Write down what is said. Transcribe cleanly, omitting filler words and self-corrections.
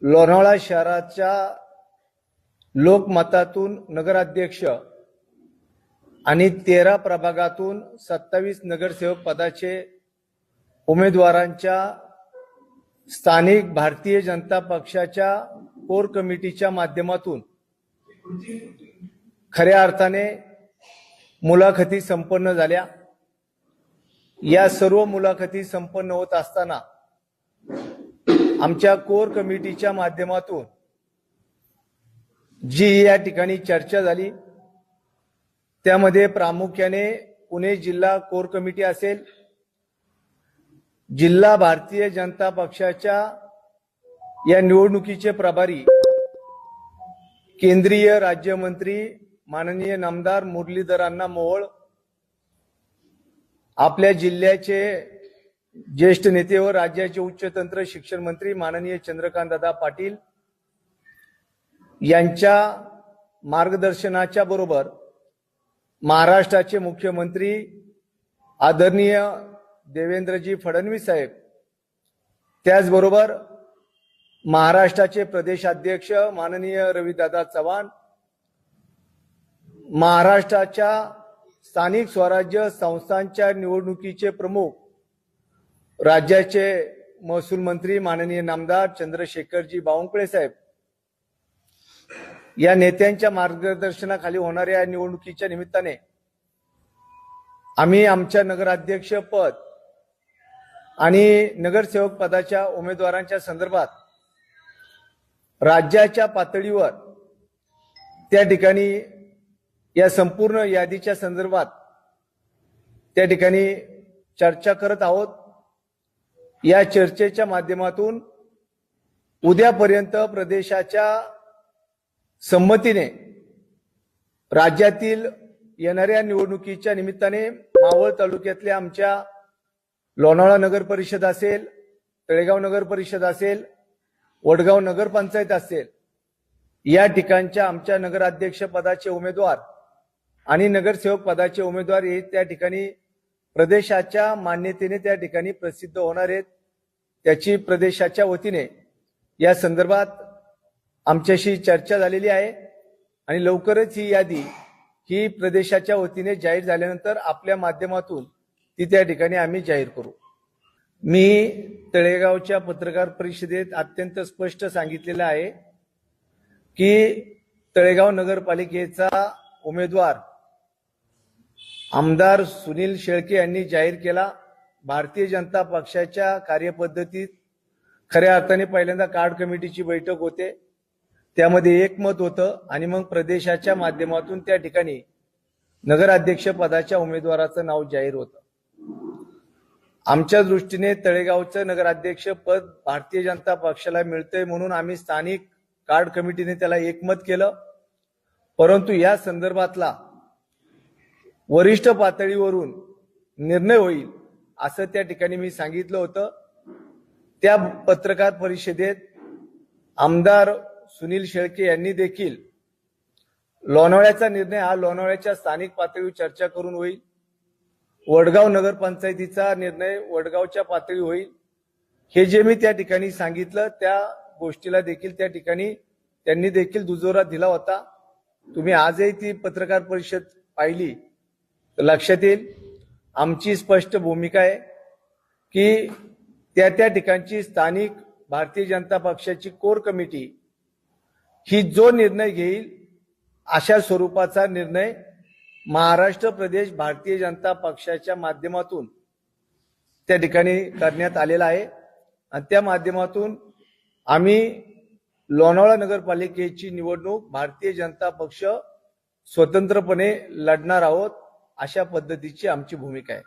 लोणावळा शहराच्या लोकमतातून नगराध्यक्ष आणि 13 प्रभागातून 27 नगरसेवक पदाचे उमेदवारांच्या स्थानिक भारतीय जनता पक्षाच्या कोर कमिटीच्या माध्यमातून खऱ्या अर्थाने मुलाखती संपन्न झाल्या। या सर्व मुलाखती संपन्न होत असताना आमच्या कोर कमिटीच्या माध्यमातून जी या ठिकाणी चर्चा झाली त्यामध्ये प्रामुख्याने पुणे जिल्हा कोर कमिटी असेल, जिल्हा भारतीय जनता पक्षाच्या या निवडणुकीचे प्रभारी केंद्रीय राज्यमंत्री माननीय नामदार मुरलीधर अण्णा मोहोळ, आपल्या जिल्ह्याचे ज्येष्ठ नेते व राज्याचे उच्चतंत्र शिक्षण मंत्री माननीय चंद्रकांतदादा पाटील यांच्या मार्गदर्शनाच्या बरोबर महाराष्ट्राचे मुख्यमंत्री आदरणीय देवेंद्रजी फडणवीस साहेब, त्याचबरोबर महाराष्ट्राचे प्रदेशाध्यक्ष माननीय रविदादा चव्हाण, महाराष्ट्राच्या स्थानिक स्वराज्य संस्थांच्या निवडणुकीचे प्रमुख राज्याचे महसूल मंत्री माननीय नामदार चंद्रशेखरजी बावनकुळे साहेब, या नेत्यांच्या मार्गदर्शनाखाली होणाऱ्या निवडणुकीच्या निमित्ताने आम्ही आमच्या नगराध्यक्ष पद आणि नगरसेवक पदाच्या उमेदवारांच्या संदर्भात राज्याच्या पातळीवर त्या ठिकाणी या संपूर्ण यादीच्या संदर्भात त्या ठिकाणी चर्चा करत आहोत। या चर्चेच्या माध्यमातून उद्यापर्यंत प्रदेशाच्या संमतीने राज्यातील येणाऱ्या निवडणुकीच्या निमित्ताने मावळ तालुक्यातल्या आमच्या लोणावळा नगर परिषद असेल, तळेगाव नगर परिषद असेल, वडगाव नगरपंचायत असेल, या ठिकाणच्या आमच्या नगराध्यक्ष पदाचे उमेदवार आणि नगरसेवक पदाचे उमेदवार हे त्या ठिकाणी प्रदेशाच्या मान्यतेने त्या ठिकाणी प्रसिद्ध होणार आहेत। त्याची प्रदेशाच्या वतीने या संदर्भात आमच्याशी चर्चा झालेली आहे आणि लवकरच ही यादी ही प्रदेशाच्या वतीने जाहीर झाल्यानंतर आपल्या माध्यमातून ती त्या ठिकाणी आम्ही जाहीर करू। मी तळेगावच्या पत्रकार परिषदेत अत्यंत स्पष्ट सांगितलेलं आहे की तळेगाव नगरपालिकेचा उमेदवार आमदार सुनील शेळके यांनी जाहीर केला। भारतीय जनता पक्षाच्या कार्यपद्धतीत खऱ्या अर्थाने पहिल्यांदा कार्ड कमिटीची बैठक होते, त्यामध्ये एकमत होतं आणि मग प्रदेशाच्या माध्यमातून त्या ठिकाणी नगराध्यक्ष पदाच्या उमेदवाराचं नाव जाहीर होतं। आमच्या दृष्टीने तळेगावचं नगराध्यक्ष पद भारतीय जनता पक्षाला मिळतंय म्हणून आम्ही स्थानिक कार्ड कमिटीने त्याला एकमत केलं, परंतु या संदर्भातला वरिष्ठ पातळीवरून निर्णय होईल असं त्या ठिकाणी मी सांगितलं होतं। त्या पत्रकार परिषदेत आमदार सुनील शेळके यांनी देखील लोणावळ्याचा निर्णय हा लोणावळ्याच्या स्थानिक पातळीवर चर्चा करून होईल, वडगाव नगरपंचायतीचा निर्णय वडगावच्या पातळीवर होईल, हे जे मी त्या ठिकाणी सांगितलं त्या गोष्टीला देखील त्या ठिकाणी त्यांनी देखील दुजोरा दिला होता। तुम्ही आजही ती पत्रकार परिषद पाहिली तर लक्षात येईल आमची स्पष्ट भूमिका आहे की त्या ठिकाणची स्थानिक भारतीय जनता पक्षाची कोर कमिटी ही जो निर्णय घेईल अशा स्वरूपाचा निर्णय महाराष्ट्र प्रदेश भारतीय जनता पक्षाच्या माध्यमातून त्या ठिकाणी करण्यात आलेला आहे आणि त्या माध्यमातून आम्ही लोणावळा नगरपालिकेची निवडणूक भारतीय जनता पक्ष स्वतंत्रपणे लढणार आहोत, अशा पद्धतीची आमची भूमिका आहे।